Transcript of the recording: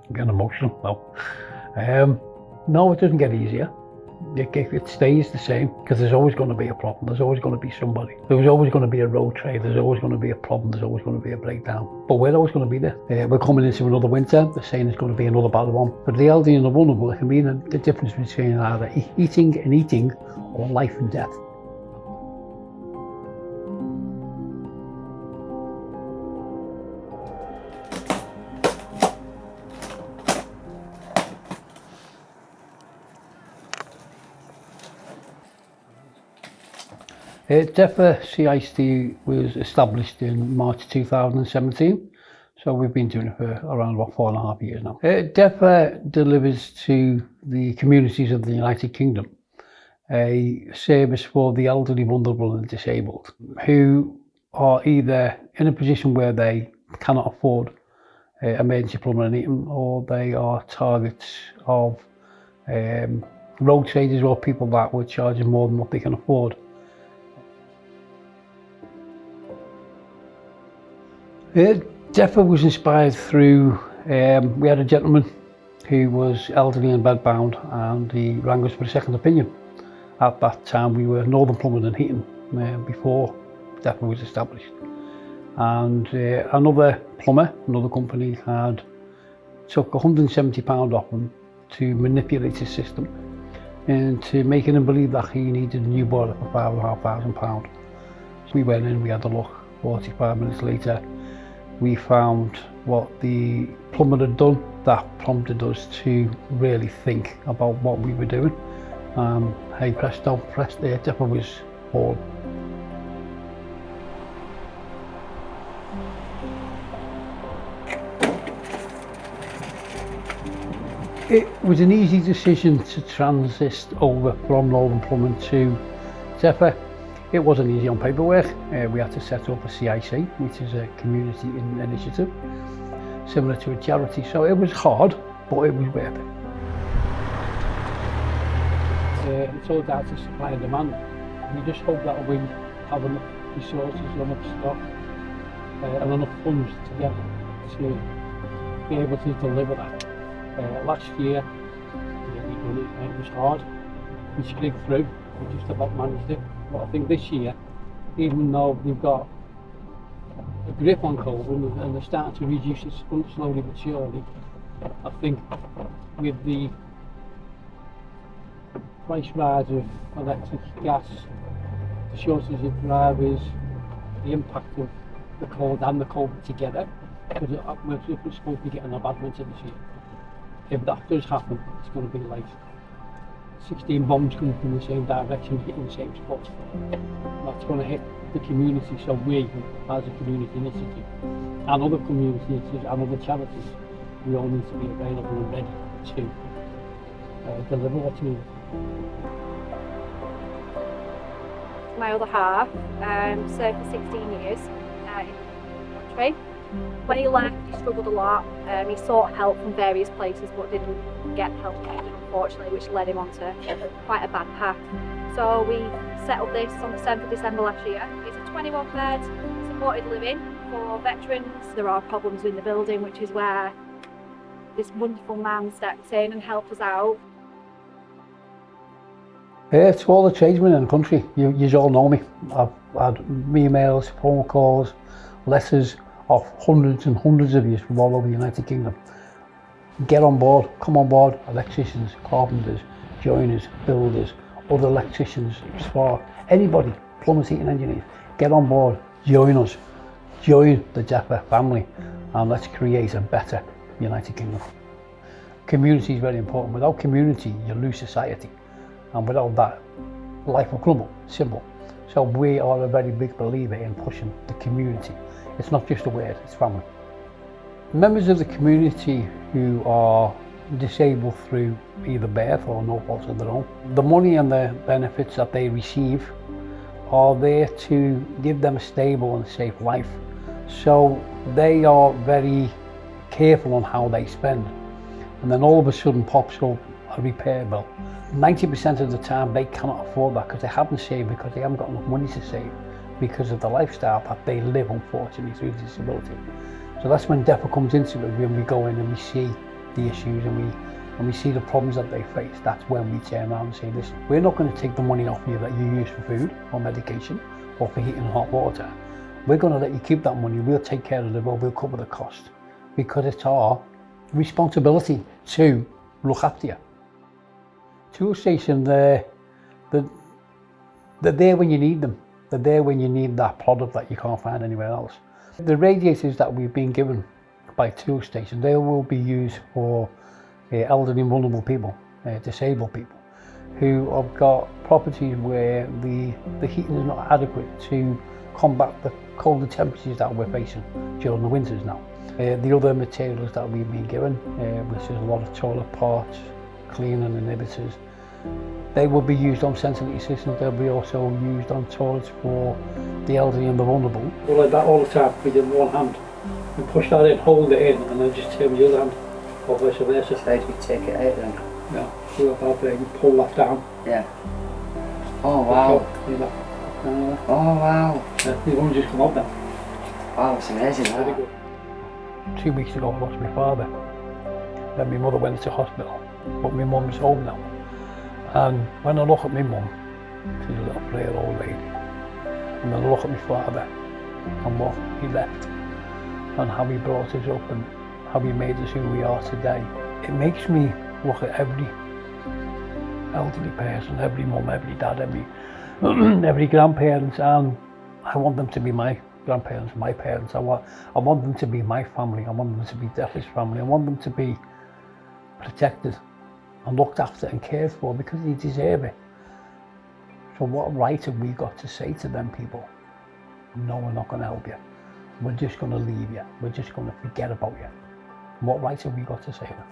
I'm getting emotional now. No, it doesn't get easier. It stays the same, because there's always going to be a problem. There's always going to be somebody. There's always going to be a road trade. There's always going to be a problem. There's always going to be a breakdown. But we're always going to be there. We're coming into another winter. They're saying there's going to be another bad one. But the elderly and the vulnerable, it can be the difference between either eating or life and death. Depher CIC was established in March 2017, so we've been doing it for around about 4.5 years now. Depher delivers to the communities of the United Kingdom a service for the elderly, vulnerable and disabled who are either in a position where they cannot afford emergency plumbing and heating, or they are targets of road traders or people that were charging more than what they can afford. Zephyr was inspired through, we had a gentleman who was elderly and bedbound, and he rang us for a second opinion. At that time we were Northern Plumbing and Heating, before Zephyr was established. And another plumber, another company, had took £170 off him to manipulate his system and to making him believe that he needed a new boiler for £5,500. So we went in, we had a look. 45 minutes later we found what the plumber had done. That prompted us to really think about what we were doing. Hey presto, Depher was born. It was an easy decision to transit over from Northern Plumbing to Zephyr. It wasn't easy on paperwork. We had to set up a CIC, which is a community initiative, similar to a charity. So it was hard, but it was worth it. It's all down to supply and demand. We just hope that we have enough resources, enough stock, and enough funds together to be able to deliver that. Last year, it was hard. We scraped through. We just about managed it. But I think this year, even though we've got a grip on COVID and they're starting to reduce it slowly but surely, I think with the price rise of electric, gas, the shortage of drivers, the impact of the cold and the COVID together, because we're supposed to be getting a bad winter this year. If that does happen, it's going to be like 16 bombs coming from the same direction, hitting the same spot. That's going to hit the community, so we, as a community initiative, and other community initiatives and other charities, we all need to be available and ready to deliver what's needed. My other half served for 16 years in the country. When he left, he struggled a lot. He sought help from various places but didn't get help, unfortunately, which led him onto quite a bad path. So we set up this on the 7th of December last year. It's a 21-bed supported living for veterans. There are problems in the building, which is where this wonderful man stepped in and helped us out. To all the tradesmen in the country, you all know me. I've had emails, phone calls, letters of hundreds and hundreds of you from all over the United Kingdom. Get on board, come on board, electricians, carpenters, joiners, builders, other electricians, spark, anybody, plumbers, heating engineers, get on board, join us, join the Depher family, and let's create a better United Kingdom. Community is very important. Without community, you lose society, and without that, life will crumble, simple. So we are a very big believer in pushing the community. It's not just a word, it's family. Members of the community who are disabled through either birth or no fault of their own, the money and the benefits that they receive are there to give them a stable and safe life. So they are very careful on how they spend. And then all of a sudden pops up a repair bill. 90% of the time they cannot afford that because they haven't saved, because they haven't got enough money to save, because of the lifestyle that they live, unfortunately, through disability. So that's when Depher comes into it, when we go in and we see the issues and we see the problems that they face, that's when we turn around and say, listen, we're not going to take the money off you that you use for food or medication or for heating and hot water. We're going to let you keep that money. We'll take care of the bill. We'll cover the cost, because it's our responsibility to look after you. Toolstation, they're there when you need them. They're there when you need that product that you can't find anywhere else. The radiators that we've been given by Toolstation, they will be used for elderly and vulnerable people, disabled people, who have got properties where the heating is not adequate to combat the colder temperatures that we're facing during the winters now. The other materials that we've been given, which is a lot of toilet parts, cleaning inhibitors, they will be used on central heating systems. They'll be also used on toilets for the elderly and the vulnerable. Well, like that all the time, we did one hand. We push that in, hold it in, and then just turn the other hand, or vice versa. So how do you take it out then? Yeah, so that thing, pull that down. Yeah. Oh wow. Oh wow. Yeah, these ones just come up now. Wow, it's amazing. Very good. 2 weeks ago I lost my father. Then my mother went to hospital, but my mum's home now. And when I look at my mum, she's a little frail old lady, and then I look at my father and what he left and how he brought us up and how he made us who we are today, it makes me look at every elderly person, every mum, every dad, every grandparents, and I want them to be my grandparents, my parents. I want them to be my family. I want them to be Depher's family. I want them to be protected and looked after and cared for, because they deserve it. So what right have we got to say to them people? No, we're not going to help you. We're just going to leave you. We're just going to forget about you. What right have we got to say to them?